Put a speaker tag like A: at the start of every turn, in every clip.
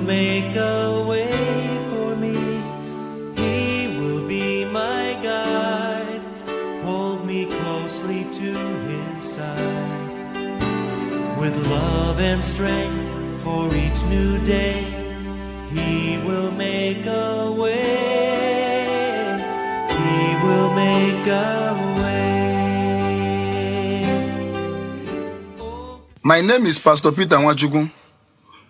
A: make a way for me. He will be my guide. Hold me closely to his side. With love and strength for each new day, he will make a way. He will make a way.
B: My name is Pastor Peter Nwachukwu.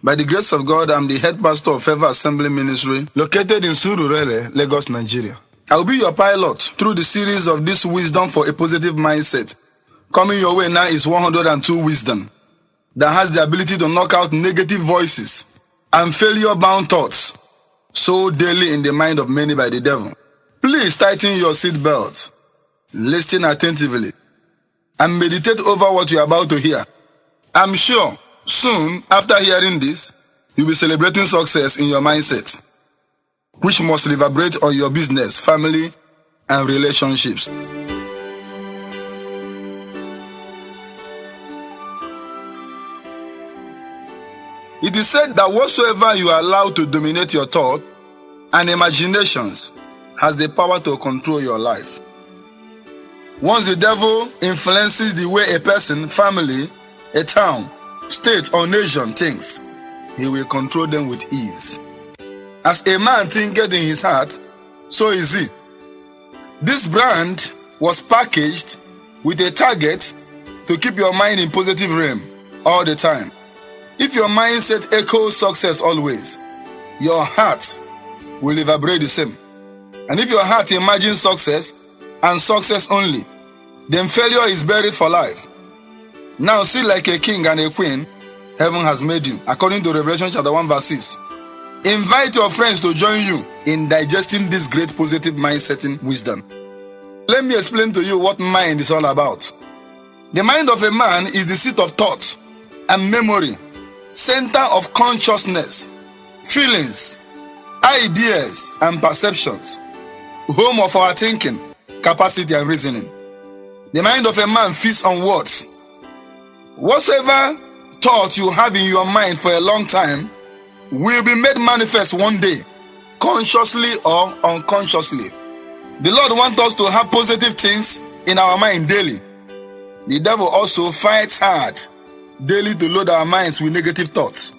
B: By the grace of God, I'm the head pastor of Favor Assembly Ministry, located in Surulere, Lagos, Nigeria. I will be your pilot through the series of this Wisdom for a Positive Mindset. Coming your way now is 102 Wisdom that has the ability to knock out negative voices and failure-bound thoughts so daily in the mind of many by the devil. Please tighten your seatbelt, listen attentively, and meditate over what you are about to hear. I'm sure soon after hearing this, you'll be celebrating success in your mindset, which must reverberate on your business, family, and relationships. It is said that whatsoever you allow to dominate your thought and imaginations has the power to control your life. Once the devil influences the way a person, family, a town, state, or nation thinks, he will control them with ease. As a man thinketh in his heart, so is he. This brand was packaged with a target to keep your mind in positive realm all the time. If your mindset echoes success always, your heart will reverberate the same. And if your heart imagines success and success only, then failure is buried for life. Now see, like a king and a queen, heaven has made you, according to Revelation chapter 1 verse 6. Invite your friends to join you in digesting this great positive mind-setting wisdom. Let me explain to you what mind is all about. The mind of a man is the seat of thought and memory, center of consciousness, feelings, ideas, and perceptions, home of our thinking, capacity, and reasoning. The mind of a man feeds on words. Whatsoever thought you have in your mind for a long time will be made manifest one day, consciously or unconsciously. The Lord wants us to have positive things in our mind daily. The devil also fights hard daily to load our minds with negative thoughts,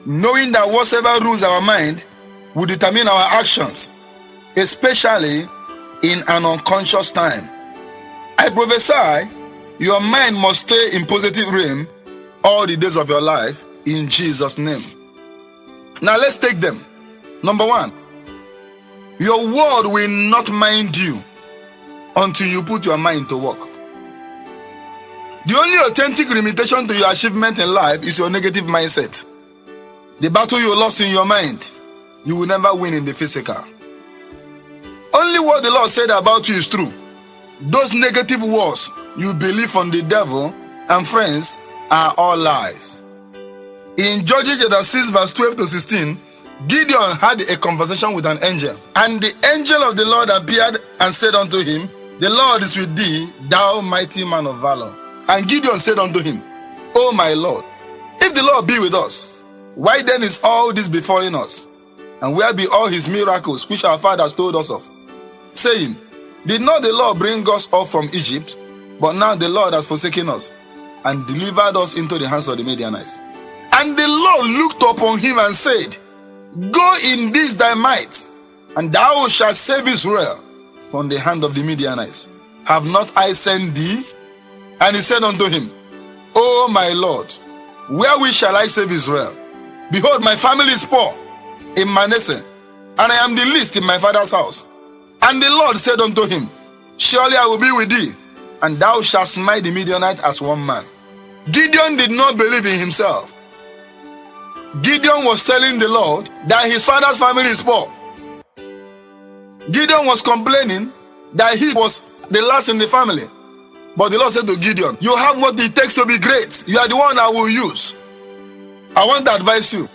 B: knowing that whatsoever rules our mind will determine our actions, especially in an unconscious time. I prophesy your mind must stay in positive realm all the days of your life in Jesus' name. Now let's take them. Number 1, your world will not mind you until you put your mind to work. The only authentic limitation to your achievement in life is your negative mindset. The battle you lost in your mind, you will never win in the physical. Only what the Lord said about you is true. Those negative words you believe from the devil and friends are all lies. In Judges chapter 6 verse 12 to 16, Gideon had a conversation with an angel. And the angel of the Lord appeared and said unto him, The Lord is with thee, thou mighty man of valor. And Gideon said unto him, O my Lord, if the Lord be with us, why then is all this befalling us? And where be all his miracles which our fathers told us of? Saying, Did not the Lord bring us up from Egypt? But now the Lord has forsaken us and delivered us into the hands of the Midianites. And the Lord looked upon him and said, Go in this thy might, and thou shalt save Israel from the hand of the Midianites. Have not I sent thee? And he said unto him, O my Lord, wherewith shall I save Israel? Behold, my family is poor in Manasseh, and I am the least in my father's house. And the Lord said unto him, Surely I will be with thee, and thou shalt smite the Midianite as one man. Gideon did not believe in himself. Gideon was telling the Lord that his father's family is poor. Gideon was complaining that he was the last in the family. But the Lord said to Gideon, you have what it takes to be great. You are the one I will use. I want to advise you.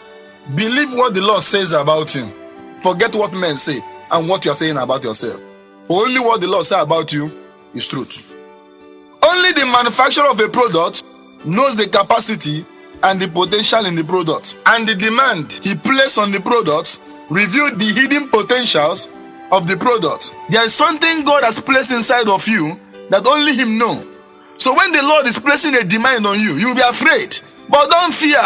B: Believe what the Lord says about you. Forget what men say and what you are saying about yourself. Only what the Lord says about you is truth. Only the manufacturer of a product knows the capacity and the potential in the product, and the demand he placed on the product revealed the hidden potentials of the product. There is something God has placed inside of you that only him knows. So when the Lord is placing a demand on you, you'll be afraid. But don't fear.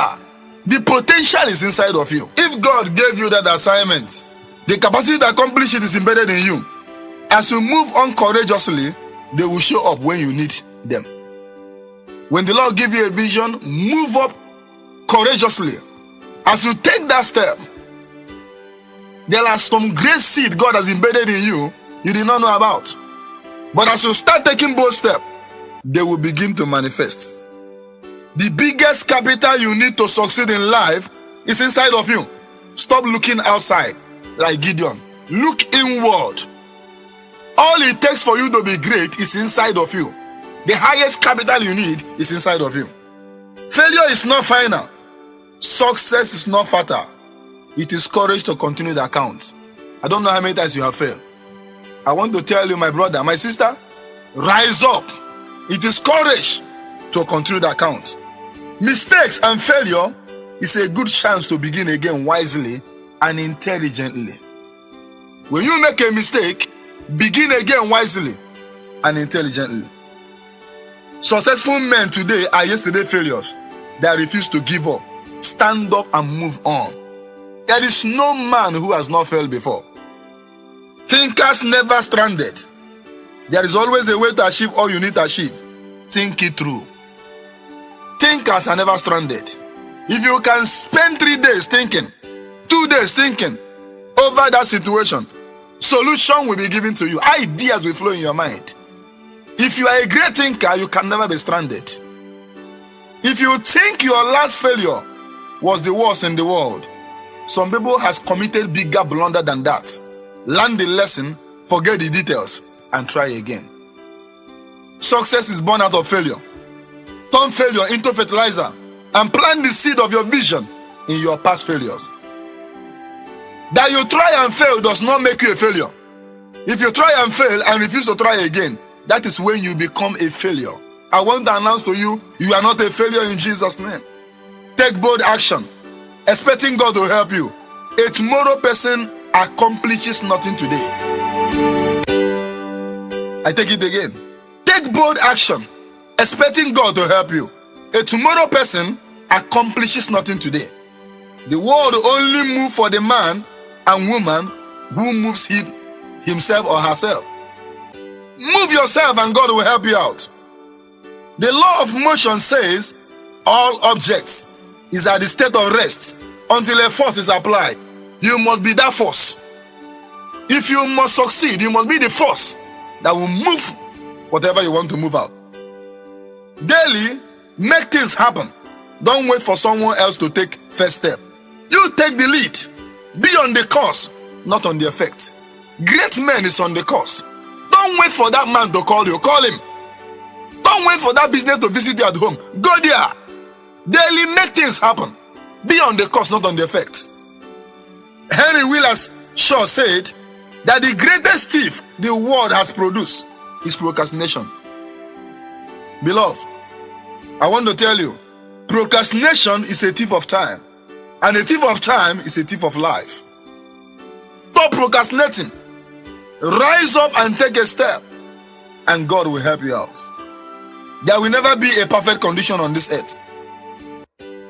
B: The potential is inside of you. If God gave you that assignment, the capacity to accomplish it is embedded in you. As you move on courageously, they will show up when you need them. When the Lord gives you a vision, move up courageously. As you take that step, there are some great seed God has embedded in you did not know about. But as you start taking bold steps, they will begin to manifest. The biggest capital you need to succeed in life is inside of you. Stop looking outside like Gideon. Look inward. All it takes for you to be great is inside of you. The highest capital you need is inside of you. Failure is not final. Success is not fatal. It is courage to continue the account. I don't know how many times you have failed. I want to tell you, my brother, my sister, rise up. It is courage to continue the account. Mistakes and failure is a good chance to begin again wisely and intelligently. When you make a mistake, begin again wisely and intelligently. Successful men today are yesterday failures that refuse to give up, stand up and move on. There is no man who has not failed before. Thinkers never stranded. There is always a way to achieve all you need to achieve. Think it through. Thinkers are never stranded. If you can spend 3 days thinking, 2 days thinking over that situation, solution will be given to you. Ideas will flow in your mind. If you are a great thinker, you can never be stranded. If you think your last failure was the worst in the world, some people has committed bigger blunder than that. Learn the lesson, forget the details, and try again. Success is born out of failure. Turn failure into fertilizer and plant the seed of your vision in your past failures. That you try and fail does not make you a failure. If you try and fail and refuse to try again, that is when you become a failure. I want to announce to you, you are not a failure in Jesus' name. Take bold action, expecting God to help you. A tomorrow person accomplishes nothing today. I take it again. Take bold action, expecting God to help you. A tomorrow person accomplishes nothing today. The world only moves for the man and woman who moves himself or herself. Move yourself and God will help you out. The law of motion says all objects is at the state of rest until a force is applied. You must be that force. If you must succeed, you must be the force that will move whatever you want to move out. Daily, make things happen. Don't wait for someone else to take first step. You take the lead. Be on the course, not on the effect. Great man is on the course. Don't wait for that man to call you. Call him. Don't wait for that business to visit you at home. Go there. Daily, make things happen. Be on the course, not on the effect. Henry Willis Shaw said that the greatest thief the world has produced is procrastination. Beloved, I want to tell you, procrastination is a thief of time. And a thief of time is a thief of life. Stop procrastinating. Rise up and take a step. And God will help you out. There will never be a perfect condition on this earth.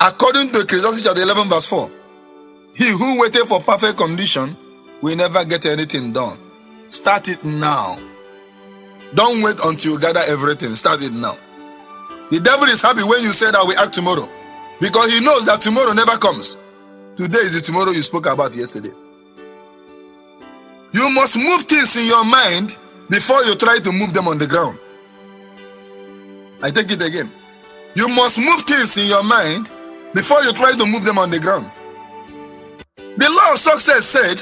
B: According to Ecclesiastes chapter 11 verse 4, he who waited for perfect condition will never get anything done. Start it now. Don't wait until you gather everything. Start it now. The devil is happy when you say that we act tomorrow, because he knows that tomorrow never comes. Today is the tomorrow you spoke about yesterday. You must move things in your mind before you try to move them on the ground. I take it again. You must move things in your mind before you try to move them on the ground. The law of success said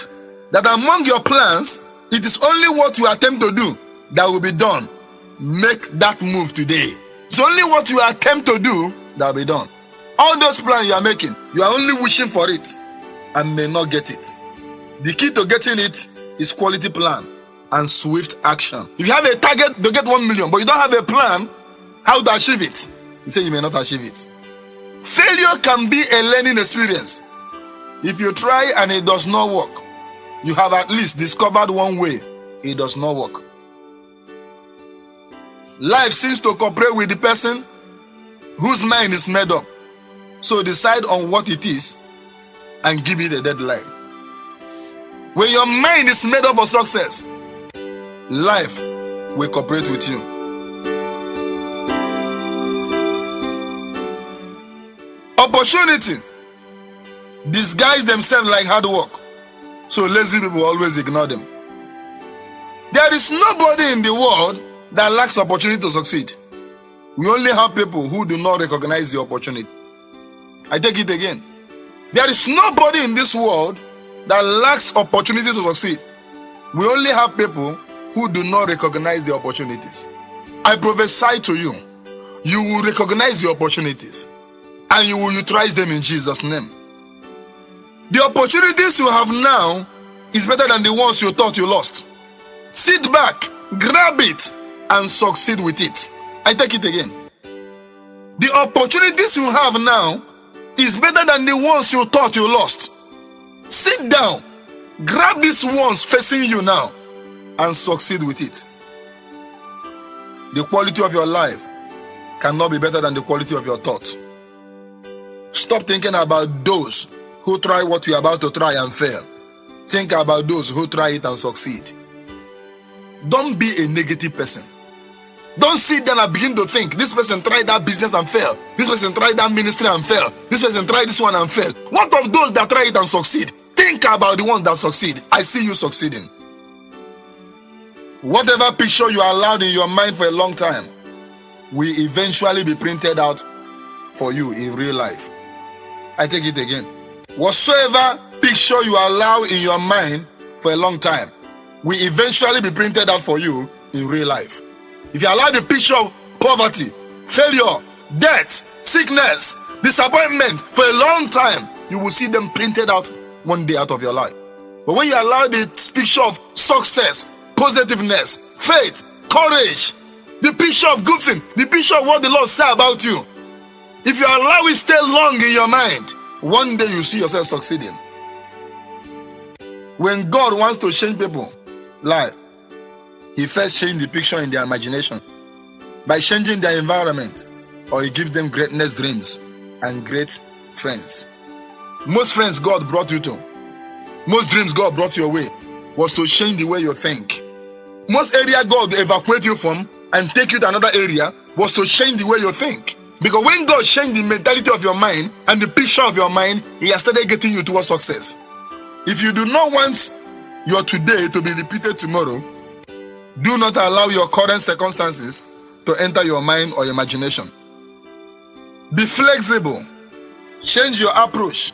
B: that among your plans, it is only what you attempt to do that will be done. Make that move today. It's only what you attempt to do that will be done. All those plans you are making, you are only wishing for it and may not get it. The key to getting it is quality plan and swift action. If you have a target to get 1 million, but you don't have a plan how to achieve it, you say you may not achieve it. Failure can be a learning experience. If you try and it does not work, you have at least discovered one way it does not work. Life seems to cooperate with the person whose mind is made up. So decide on what it is and give it a deadline. When your mind is made up for success, life will cooperate with you. Opportunity disguise themselves like hard work, so lazy people always ignore them. There is nobody in the world that lacks opportunity to succeed. We only have people who do not recognize the opportunity. I take it again. There is nobody in this world that lacks opportunity to succeed. We only have people who do not recognize the opportunities. I prophesy to you, you will recognize the opportunities and you will utilize them in Jesus' name. The opportunities you have now is better than the ones you thought you lost. Sit back, grab it, and succeed with it. I take it again. The opportunities you have now is better than the ones you thought you lost. Sit down, grab these ones facing you now, and succeed with it. The quality of your life cannot be better than the quality of your thought. Stop thinking about those who try what you are about to try and fail. Think about those who try it and succeed. Don't be a negative person. Don't sit down and begin to think, this person tried that business and failed. This person tried that ministry and failed. This person tried this one and failed. What of those that try it and succeed? Think about the ones that succeed. I see you succeeding. Whatever picture you allowed in your mind for a long time will eventually be printed out for you in real life. I take it again. Whatsoever picture you allow in your mind for a long time will eventually be printed out for you in real life. If you allow the picture of poverty, failure, death, sickness, disappointment for a long time, you will see them printed out one day out of your life. But when you allow the picture of success, positiveness, faith, courage, the picture of good thing, the picture of what the Lord said about you, if you allow it stay long in your mind, one day you see yourself succeeding. When God wants to change people's life, He first changes the picture in their imagination by changing their environment, or He gives them greatness dreams and great friends. Most friends God brought you to, most dreams God brought your way, was to change the way you think. Most area God evacuate you from and take you to another area was to change the way you think. Because when God changed the mentality of your mind and the picture of your mind, He has started getting you towards success. If you do not want your today to be repeated tomorrow, do not allow your current circumstances to enter your mind or imagination. Be flexible. Change your approach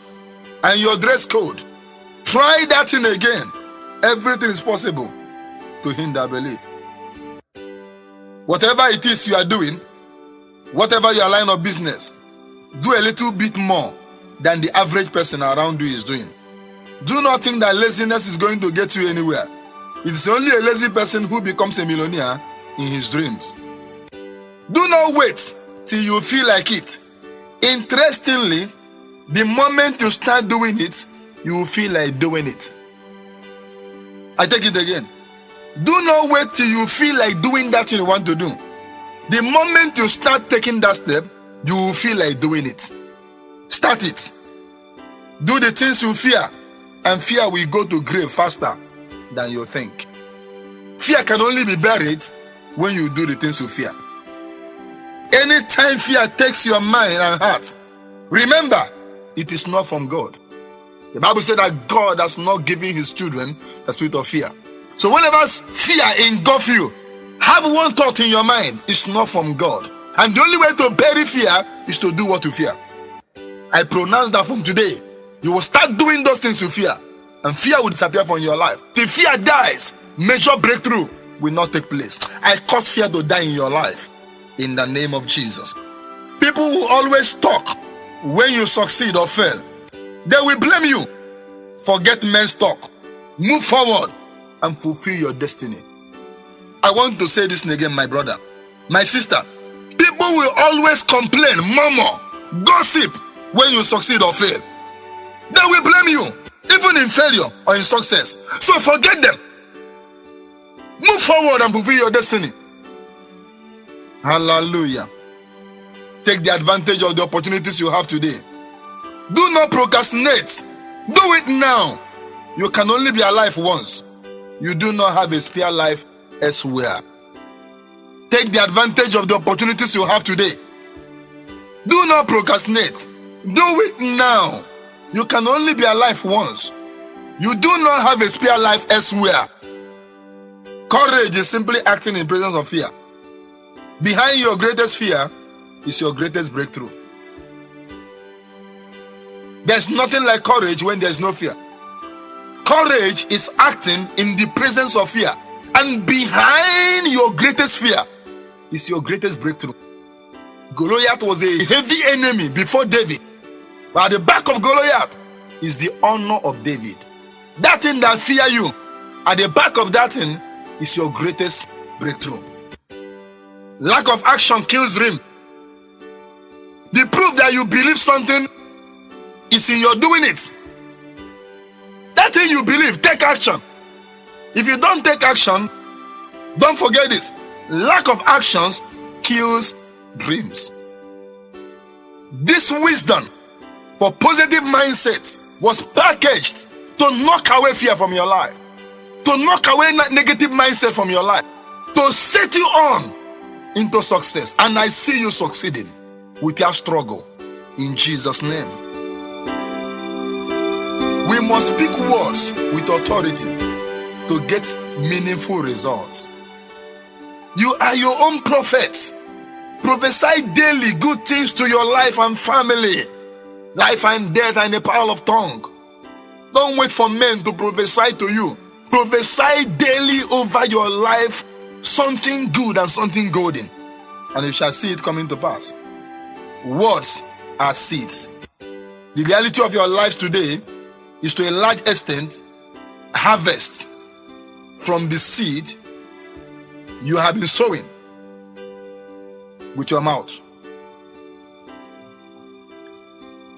B: and your dress code. Try that thing again. Everything is possible to him that believe. Whatever it is you are doing, whatever your line of business, do a little bit more than the average person around you is doing. Do not think that laziness is going to get you anywhere. It is only a lazy person who becomes a millionaire in his dreams. Do not wait till you feel like it. Interestingly, the moment you start doing it, you will feel like doing it. I take it again. Do not wait till you feel like doing that thing you want to do. The moment you start taking that step, you will feel like doing it. Start it. Do the things you fear, and fear will go to grave faster than you think. Fear can only be buried when you do the things you fear. Anytime fear takes your mind and heart, remember, it is not from God. The Bible said that God has not given His children the spirit of fear. So whenever fear engulfs you, have one thought in your mind, it's not from God. And the only way to bury fear is to do what you fear. I pronounce that from today, you will start doing those things you fear, and fear will disappear from your life. If fear dies, major breakthrough will not take place. I cause fear to die in your life in the name of Jesus. People will always talk when you succeed or fail. They will blame you. Forget men's talk. Move forward and fulfill your destiny. I want to say this again, my brother, my sister. People will always complain, murmur, gossip when you succeed or fail. They will blame you, even in failure or in success. So forget them. Move forward and fulfill your destiny. Hallelujah. Take the advantage of the opportunities you have today. Do not procrastinate. Do it now. You can only be alive once. You do not have a spare life elsewhere. Take the advantage of the opportunities you have today. Do not procrastinate. Do it now. You can only be alive once. You do not have a spare life elsewhere. Courage is simply acting in presence of fear. Behind your greatest fear is your greatest breakthrough. There's nothing like courage when there's no fear. Courage is acting in the presence of fear. And behind your greatest fear is your greatest breakthrough. Goliath was a heavy enemy before David. But at the back of Goliath is the honor of David. That thing that fear you, at the back of that thing is your greatest breakthrough. Lack of action kills dream. The proof that you believe something is in your doing it. That thing you believe, take action. If you don't take action, don't forget this. Lack of actions kills dreams. This wisdom for positive mindset was packaged to knock away fear from your life, to knock away negative mindset from your life, to set you on into success. And I see you succeeding without struggle in Jesus' name. We must speak words with authority to get meaningful results. You are your own prophet. Prophesy daily good things to your life and family. Life and death are in the power of tongue. Don't wait for men to prophesy to you. Prophesy daily over your life something good and something golden, and you shall see it coming to pass. Words are seeds. The reality of your lives today is to a large extent harvest from the seed you have been sowing with your mouth.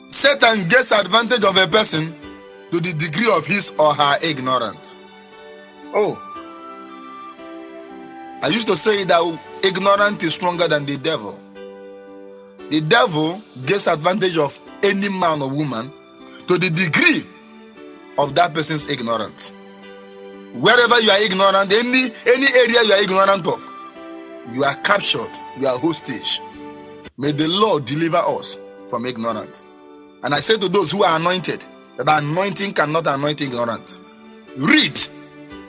B: Satan gets advantage of a person to the degree of his or her ignorance. Oh, I used to say that ignorance is stronger than the devil. The devil gets advantage of any man or woman to the degree of that person's ignorance. Wherever you are ignorant, any area you are ignorant of, you are captured, you are hostage. May the Lord deliver us from ignorance. And I say to those who are anointed, that anointing cannot anoint ignorance. Read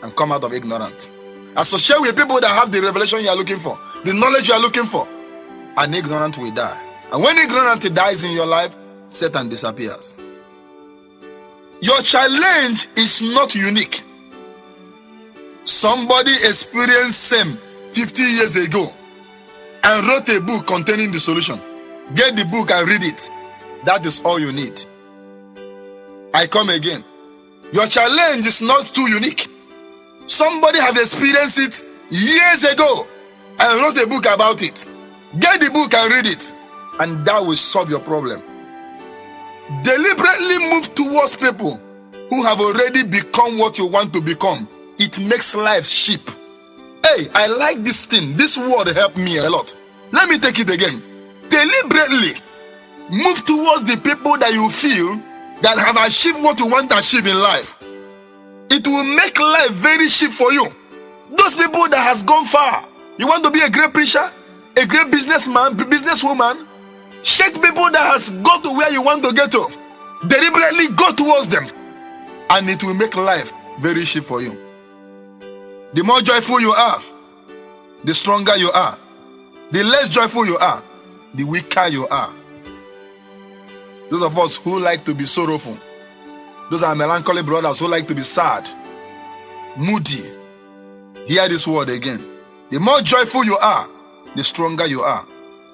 B: and come out of ignorance. Associate with people that have the revelation you are looking for, the knowledge you are looking for, and ignorant will die. And when ignorance dies in your life, Satan disappears. Your challenge is not unique. Somebody experienced same 50 years ago and wrote a book containing the solution. Get the book and read it. That is all you need. I come again. Your challenge is not too unique. Somebody have experienced it years ago and wrote a book about it. Get the book and read it, and that will solve your problem. Deliberately move towards people who have already become what you want to become. It makes life cheap. Hey, I like this thing. This word helped me a lot. Let me take it again. Deliberately move towards the people that you feel that have achieved what you want to achieve in life. It will make life very cheap for you. Those people that has gone far. You want to be a great preacher, a great businessman, businesswoman. Shake people that has got to where you want to get to. Deliberately go towards them, and it will make life very cheap for you. The more joyful you are, the stronger you are. The less joyful you are, the weaker you are. Those of us who like to be sorrowful, those are melancholy brothers who like to be sad, moody. Hear this word again. The more joyful you are, the stronger you are.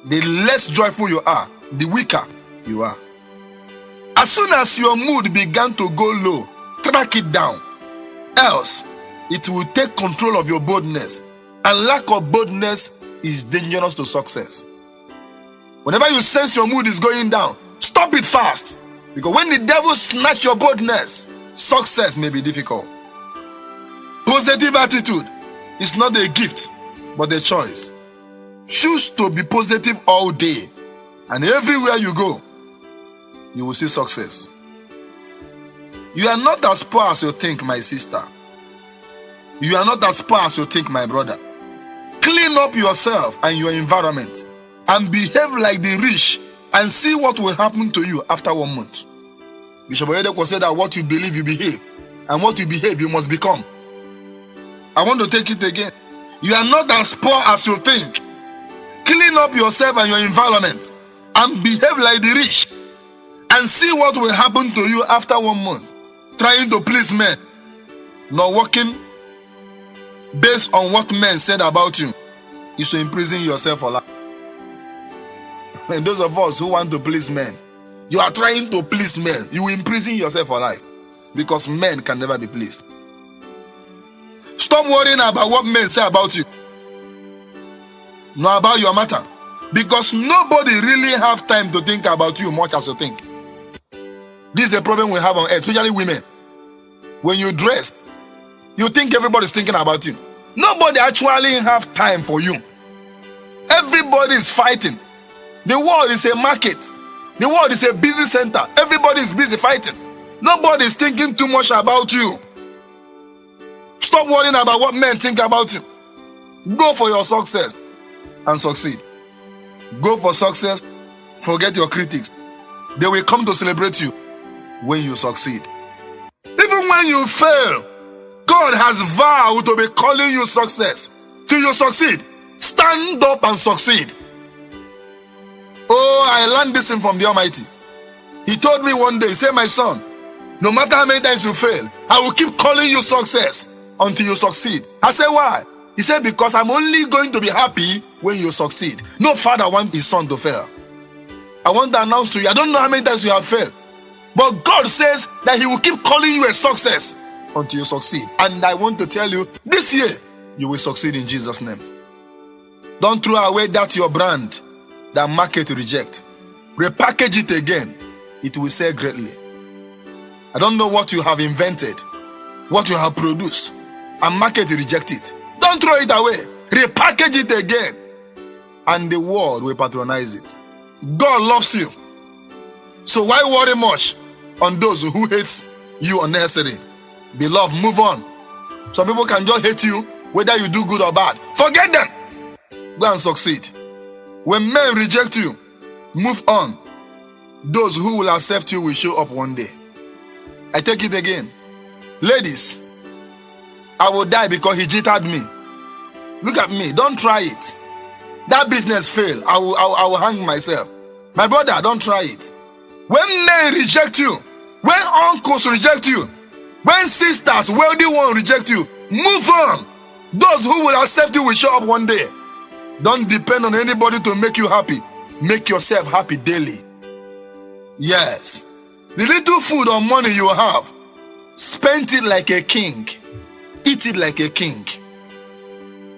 B: The less joyful you are, the weaker you are. As soon as your mood began to go low, track it down. Else, it will take control of your boldness. And lack of boldness is dangerous to success. Whenever you sense your mood is going down, stop it fast. Because when the devil snatch your boldness, success may be difficult. Positive attitude is not a gift, but a choice. Choose to be positive all day, and everywhere you go, you will see success. You are not as poor as you think, my sister. You are not as poor as you think, my brother. Clean up yourself and your environment and behave like the rich and see what will happen to you after 1 month. Bishop Oyedepo said that what you believe, you behave, and what you behave, you must become. I want to take it again. You are not as poor as you think. Clean up yourself and your environment and behave like the rich and see what will happen to you after 1 month. Trying to please men, not working based on what men said about you, is to imprison yourself for life. And those of us who want to please men, you are trying to please men, you will imprison yourself for life, because men can never be pleased. Stop worrying about what men say about you, not about your matter, because nobody really have time to think about you much as you think. This is a problem we have on earth, especially women. When you dress, you think everybody's thinking about you. Nobody actually have time for you. Everybody is fighting. The world is a market. The world is a busy center. Everybody is busy fighting. Nobody is thinking too much about you. Stop worrying about what men think about you. Go for your success and succeed. Go for success. Forget your critics. They will come to celebrate you when you succeed. Even when you fail, God has vowed to be calling you success. Till you succeed, stand up and succeed. Oh, I learned this thing from the Almighty. He told me one day, he said, my son, no matter how many times you fail, I will keep calling you success until you succeed. I said, why? He said, because I'm only going to be happy when you succeed. No father wants his son to fail. I want to announce to you, I don't know how many times you have failed, but God says that he will keep calling you a success until you succeed. And I want to tell you, this year, you will succeed in Jesus' name. Don't throw away that your brand that market reject. Repackage it again. It will sell greatly. I don't know what you have invented, what you have produced, and market reject it. Don't throw it away. Repackage it again, and the world will patronize it. God loves you. So why worry much on those who hate you unnecessarily? Beloved, move on. Some people can just hate you whether you do good or bad. Forget them. Go and succeed. When men reject you, move on. Those who will accept you will show up one day. I take it again. Ladies, I will die because he cheated me. Look at me. Don't try it. That business fail. I will hang myself. My brother, don't try it. When men reject you, when uncles reject you, when sisters, wealthy ones reject you, move on. Those who will accept you will show up one day. Don't depend on anybody to make you happy. Make yourself happy daily. Yes. The little food or money you have, spend it like a king. Eat it like a king.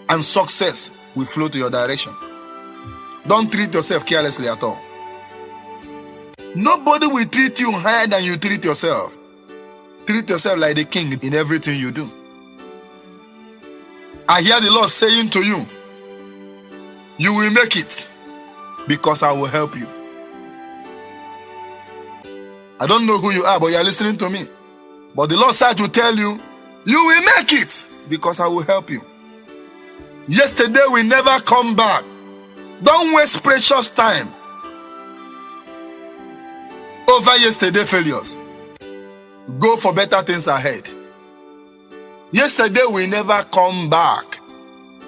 B: And success will flow to your direction. Don't treat yourself carelessly at all. Nobody will treat you higher than you treat yourself. Treat yourself like the king in everything you do. I hear the Lord saying to you, you will make it because I will help you. I don't know who you are, but you are listening to me. But the Lord said to tell you, you will make it because I will help you. Yesterday will never come back. Don't waste precious time over yesterday failures. Go for better things ahead. Yesterday will never come back.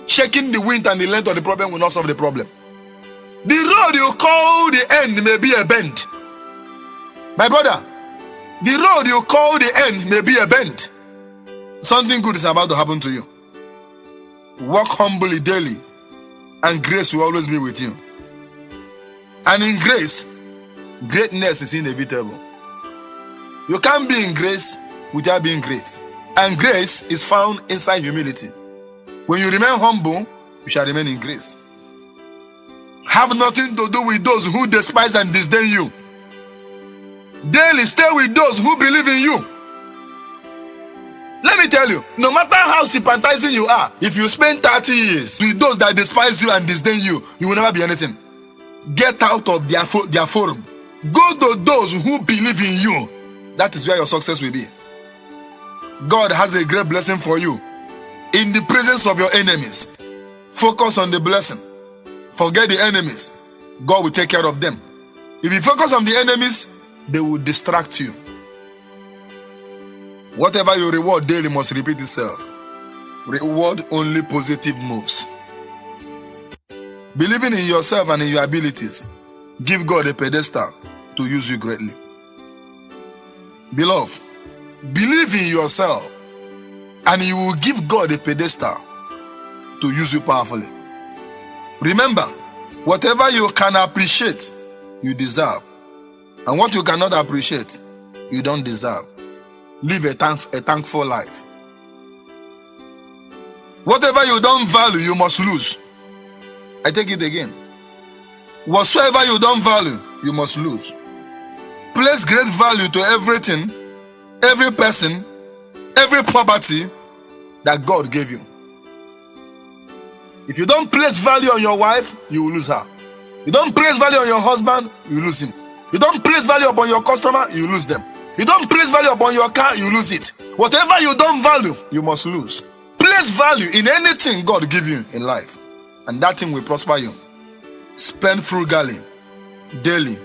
B: Checking the wind and the length of the problem will not solve the problem. The road you call the end may be a bend. My brother, the road you call the end may be a bend. Something good is about to happen to you. Walk humbly daily, and grace will always be with you. And in grace, greatness is inevitable. You can't be in grace without being great. And grace is found inside humility. When you remain humble, you shall remain in grace. Have nothing to do with those who despise and disdain you. Daily stay with those who believe in you. Let me tell you, no matter how sympathizing you are, if you spend 30 years with those that despise you and disdain you, you will never be anything. Get out of their forum. Go to those who believe in you. That is where your success will be. God has a great blessing for you. In the presence of your enemies, focus on the blessing. Forget the enemies. God will take care of them. If you focus on the enemies, they will distract you. Whatever you reward daily must repeat itself. Reward only positive moves. Believing in yourself and in your abilities, give God a pedestal to use you greatly. Beloved, believe in yourself and you will give God a pedestal to use you powerfully. Remember, whatever you can appreciate, you deserve. And what you cannot appreciate, you don't deserve. Live a thankful life. Whatever you don't value, you must lose. I take it again. Whatsoever you don't value, you must lose. Place great value to everything, every person, every property that God gave you. If you don't place value on your wife, you will lose her. You don't place value on your husband, you lose him. You don't place value upon your customer, you lose them. You don't place value upon your car, you lose it. Whatever you don't value, you must lose. Place value in anything God give you in life, and that thing will prosper you. Spend frugally, daily,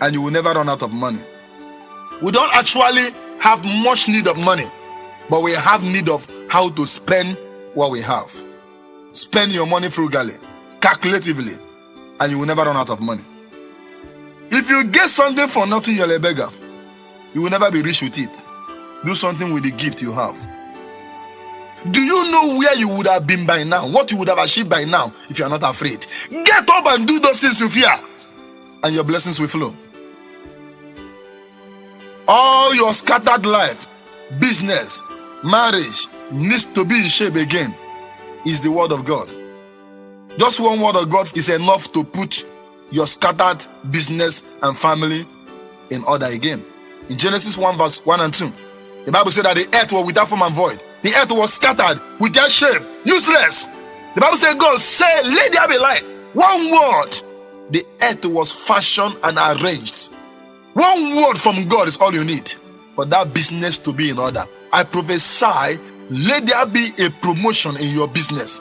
B: and you will never run out of money. We don't actually have much need of money, but we have need of how to spend what we have. Spend your money frugally, calculatively, and you will never run out of money. If you get something for nothing, you're a beggar. You will never be rich with it. Do something with the gift you have. Do you know where you would have been by now? What you would have achieved by now if you are not afraid? Get up and do those things you fear, and your blessings will flow. All your scattered life, business, marriage needs to be in shape again. Is the word of God. Just one word of God is enough to put your scattered business and family in order again. In Genesis 1 verse 1 and 2, the Bible said that the earth was without form and void. The earth was scattered, without shape, useless. The Bible said God said, let there be light. One word, the earth was fashioned and arranged. One word from God is all you need for that business to be in order. I prophesy, let there be a promotion in your business.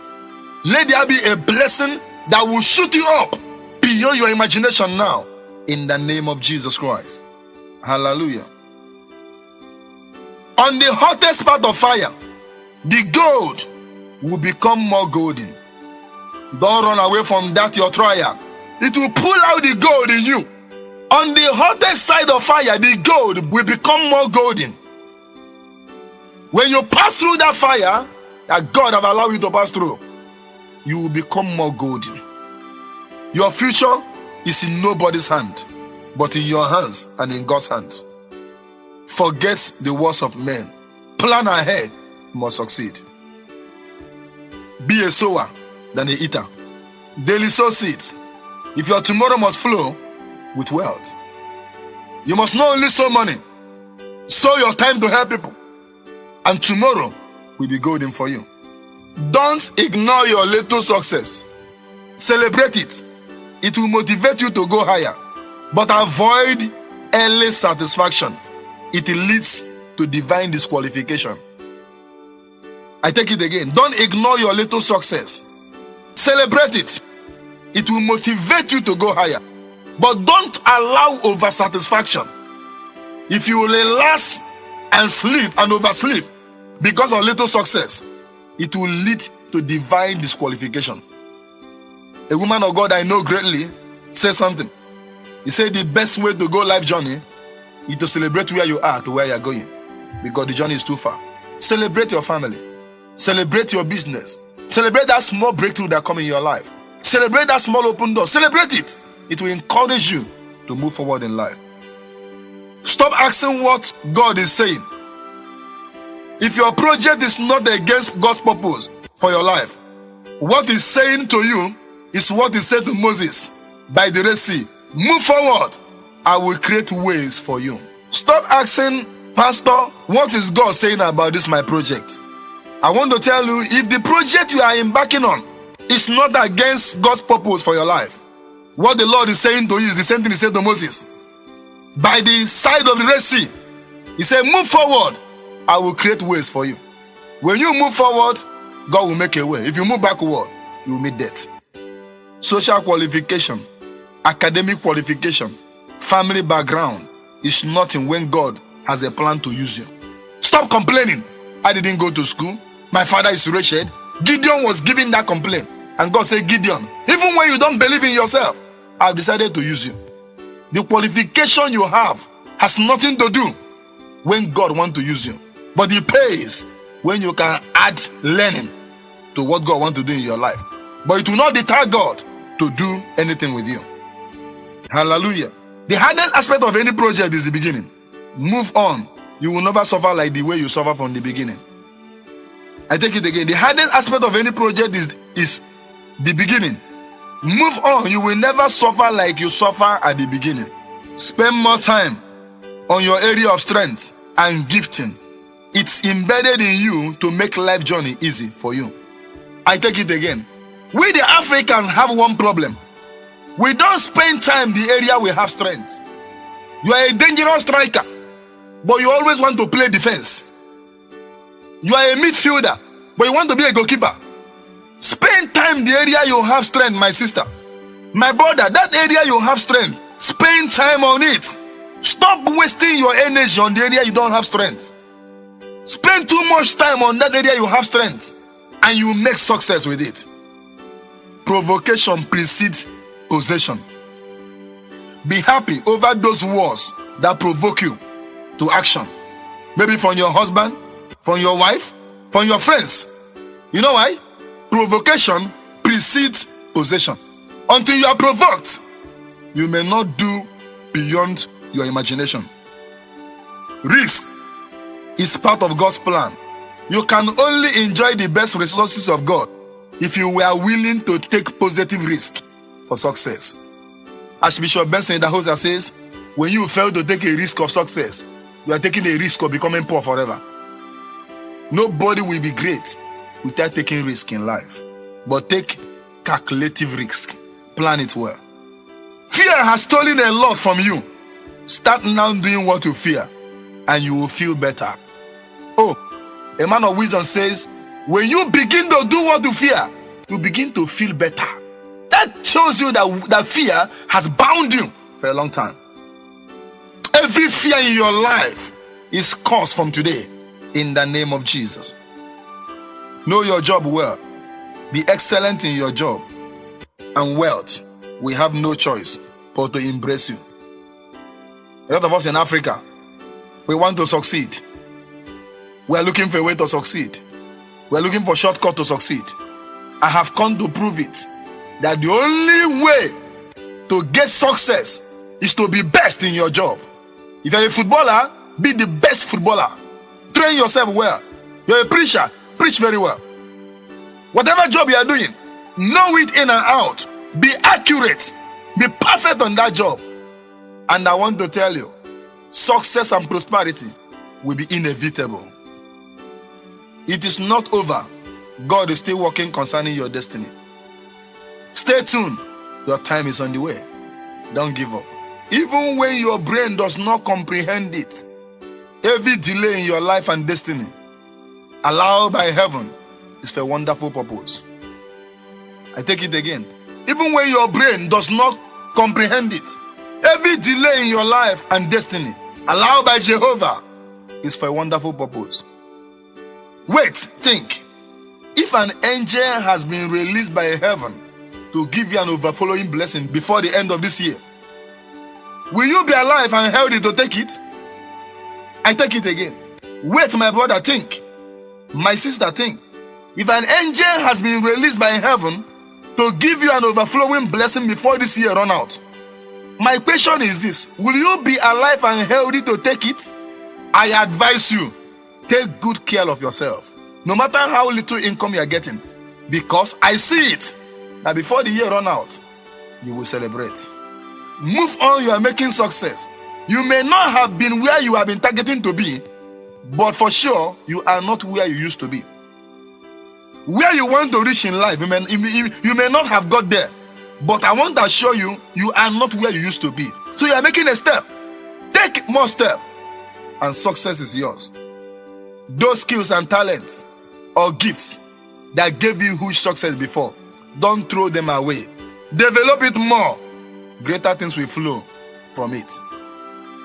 B: Let there be a blessing that will shoot you up beyond your imagination now, in the name of Jesus Christ. Hallelujah. On the hottest part of fire, the gold will become more golden. Don't run away from that your trial. It will pull out the gold in you. On the hottest side of fire, the gold will become more golden. When you pass through that fire that God have allowed you to pass through, you will become more golden. Your future is in nobody's hand, but in your hands and in God's hands. Forget the words of men. Plan ahead, you must succeed. Be a sower than a eater. Daily sow seeds. If your tomorrow must flow with wealth, you must not only sow money, sow your time to help people, and tomorrow will be golden for you. Don't ignore your little success. Celebrate it. It will motivate you to go higher. But avoid early satisfaction. It leads to divine disqualification. I take it again. Don't ignore your little success. Celebrate it. It will motivate you to go higher. But don't allow oversatisfaction. If you relax and sleep and oversleep because of little success, it will lead to divine disqualification. A woman of God I know greatly said something. He said the best way to go life journey is to celebrate where you are to where you are going, because the journey is too far. Celebrate your family. Celebrate your business. Celebrate that small breakthrough that comes in your life. Celebrate that small open door. Celebrate it. It will encourage you to move forward in life. Stop asking what God is saying. If your project is not against God's purpose for your life, what He's saying to you is what He said to Moses. by the Red Sea. Move forward. I will create ways for you. Stop asking, Pastor, what is God saying about this, my project? I want to tell you, if the project you are embarking on is not against God's purpose for your life, what the Lord is saying to you is the same thing he said to Moses. By the side of the Red Sea, he said, move forward. I will create ways for you. When you move forward, God will make a way. If you move backward, you will meet death. Social qualification, academic qualification, family background is nothing when God has a plan to use you. Stop complaining. I didn't go to school. My father is wretched. Gideon was giving that complaint. And God said, Gideon, even when you don't believe in yourself, I've decided to use you. The qualification you have has nothing to do when God wants to use you. But it pays when you can add learning to what God wants to do in your life. But it will not deter God to do anything with you. Hallelujah. The hardest aspect of any project is the beginning. Move on. You will never suffer like the way you suffer from the beginning. I take it again. The hardest aspect of any project is the beginning. Move on. You will never suffer like you suffer at the beginning. Spend more time on your area of strength and gifting. It's embedded in you to make life journey easy for you. I take it again. We the Africans have one problem. We don't spend time in the area we have strength. You are a dangerous striker, but you always want to play defense. You are a midfielder, but you want to be a goalkeeper. Spend time in the area you have strength, my sister. My brother, that area you have strength, spend time on it. Stop wasting your energy on the area you don't have strength. Spend too much time on that area you have strength, and you make success with it. Provocation precedes possession. Be happy over those words that provoke you to action. Maybe from your husband, from your wife, from your friends. You know why? Provocation precedes possession. Until you are provoked, you may not do beyond your imagination. Risk is part of God's plan. You can only enjoy the best resources of God if you were willing to take positive risk for success. Archbishop Benson Idahosa says, when you fail to take a risk of success, you are taking a risk of becoming poor forever. Nobody will be great without taking risk in life. But take calculative risk. Plan it well. Fear has stolen a lot from you. Start now doing what you fear, and you will feel better. Oh, a man of wisdom says, when you begin to do what you fear, you begin to feel better. That shows you that fear has bound you for a long time. Every fear in your life is cursed from today in the name of Jesus. Know your job well. Be excellent in your job. And wealth, we have no choice but to embrace you. A lot of us in Africa, we want to succeed. We are looking for a way to succeed. We are looking for a shortcut to succeed. I have come to prove it, that the only way to get success is to be best in your job. If you're a footballer, be the best footballer. Train yourself well. You're a preacher, preach very well. Whatever job you are doing, know it in and out. Be accurate. Be perfect on that job. And I want to tell you, success and prosperity will be inevitable. It is not over. God is still working concerning your destiny. Stay tuned. Your time is on the way. Don't give up. Even when your brain does not comprehend it, every delay in your life and destiny, allowed by heaven, is for a wonderful purpose. I take it again. Even when your brain does not comprehend it, every delay in your life and destiny, allowed by Jehovah, is for a wonderful purpose. Wait, think. If an angel has been released by heaven to give you an overflowing blessing before the end of this year, will you be alive and healthy to take it? I take it again. Wait, my brother, think. My sister, think. If an angel has been released by heaven to give you an overflowing blessing before this year run out, my question is this: will you be alive and healthy to take it? I advise you, take good care of yourself, no matter how little income you are getting, because I see it that before the year run out, you will celebrate. Move on, you are making success. You may not have been where you have been targeting to be, but for sure, you are not where you used to be. Where you want to reach in life, you may not have got there, but I want to assure you, you are not where you used to be. So you are making a step. Take more step, and success is yours. Those skills and talents or gifts that gave you huge success before, don't throw them away. Develop it more. Greater things will flow from it.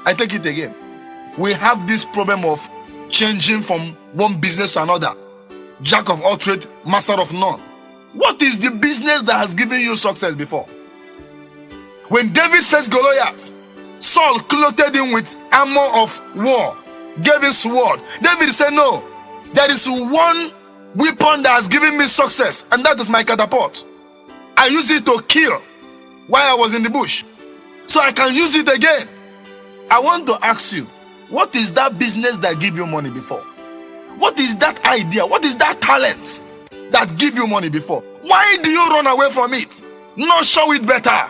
B: I take it again. We have this problem of changing from one business to another. Jack of all trades, master of none. What is the business that has given you success before? When David faced Goliath, Saul clothed him with armor of war, gave him sword. David said, no, there is one weapon that has given me success, and that is my catapult. I use it to kill while I was in the bush, so I can use it again. I want to ask you, what is that business that gave you money before? What is that idea? What is that talent that gave you money before? Why do you run away from it? Not show it better.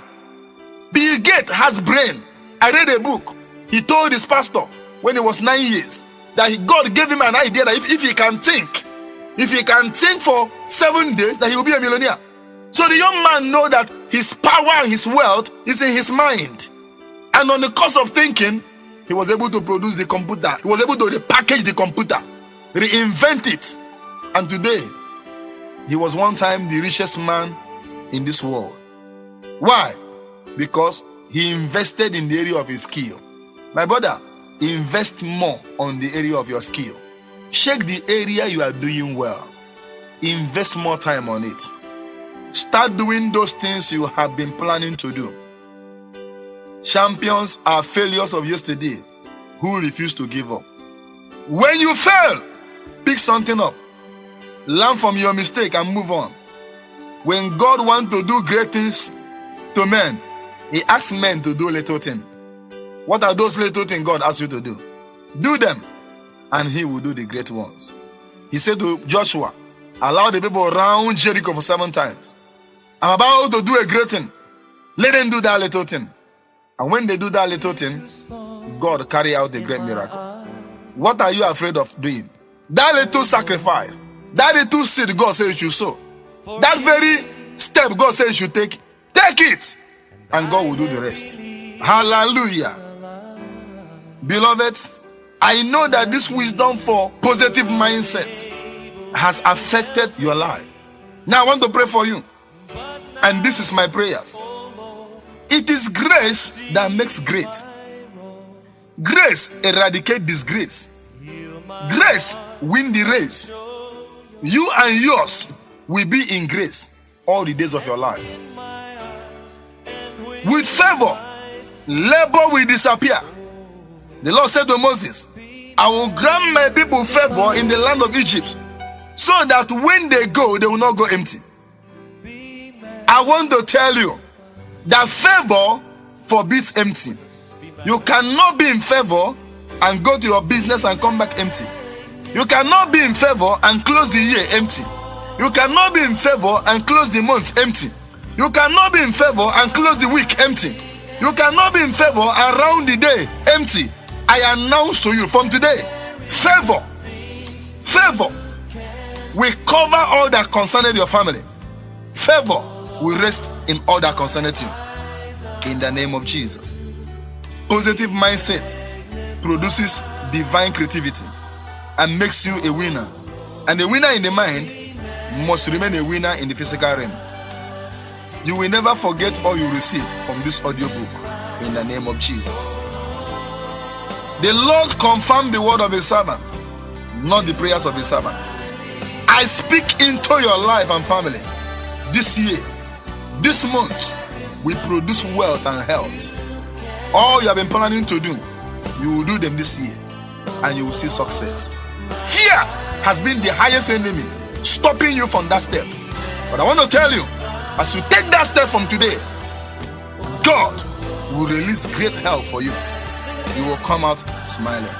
B: Bill Gates has brain. I read a book. He told his pastor when he was 9 years that God gave him an idea that if he can think for 7 days, that he will be a millionaire. So the young man know that his power and his wealth is in his mind. And on the course of thinking, he was able to produce the computer. He was able to repackage the computer, reinvent it. And today, he was one time the richest man in this world. Why? Because he invested in the area of his skill. My brother, invest more on the area of your skill. Check the area you are doing well. Invest more time on it. Start doing those things you have been planning to do. Champions are failures of yesterday who refuse to give up. When you fail, pick something up. Learn from your mistake and move on. When God wants to do great things to men, He asks men to do little things. What are those little things God asks you to do? Do them, and He will do the great ones. He said to Joshua, allow the people around Jericho for 7 times. I'm about to do a great thing. Let them do that little thing. And when they do that little thing, God carry out the great miracle. What are you afraid of doing? That little sacrifice, that little seed God says you should sow, that very step God says you should take it, and God will do the rest. Hallelujah. Beloved, I know that this wisdom for positive mindset has affected your life. Now I want to pray for you. And this is my prayers. It is grace that makes great. Grace eradicates disgrace. Grace win the race. You and yours will be in grace all the days of your life. With favor, labor will disappear. The Lord said to Moses, I will grant my people favor in the land of Egypt, so that when they go, they will not go empty. I want to tell you that favor forbids empty. You cannot be in favor and go to your business and come back empty. You cannot be in favor and close the year empty. You cannot be in favor and close the month empty. You cannot be in favor and close the week empty. You cannot be in favor and round the day empty. I announce to you from today, favor will cover all that concerning your family. Favor will rest in all that concerning you. In the name of Jesus. Positive mindset produces divine creativity and makes you a winner. And a winner in the mind must remain a winner in the physical realm. You will never forget all you receive from this audio book in the name of Jesus. The Lord confirmed the word of His servant, not the prayers of His servant. I speak into your life and family. This year, this month, will produce wealth and health. All you have been planning to do, you will do them this year, and you will see success. Fear has been the highest enemy stopping you from that step. But I want to tell you, as you take that step from today, God will release great help for you. You will come out smiling.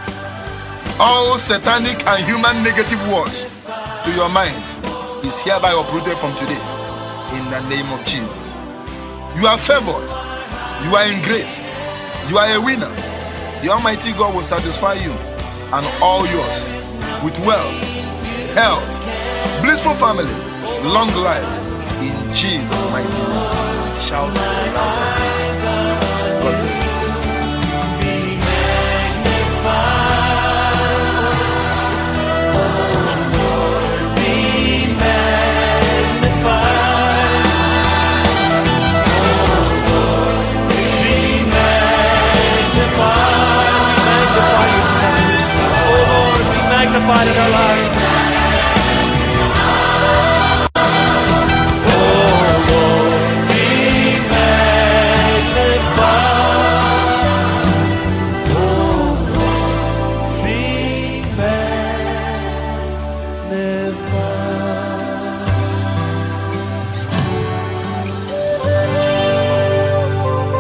B: All satanic and human negative words to your mind is hereby uprooted from today in the name of Jesus. You are favored. You are in grace. You are a winner. The Almighty God will satisfy you and all yours with wealth, health, blissful family, long life in Jesus' mighty name. Shout God bless you.
A: In our lives. Oh Lord, be magnified. Oh Lord, be magnified.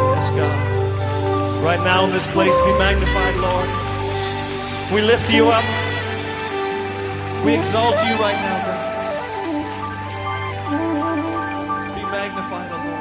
A: Yes, God. Right now in this place, be magnified, Lord. We lift you up. We exalt you right now, God. Be magnified, O Lord.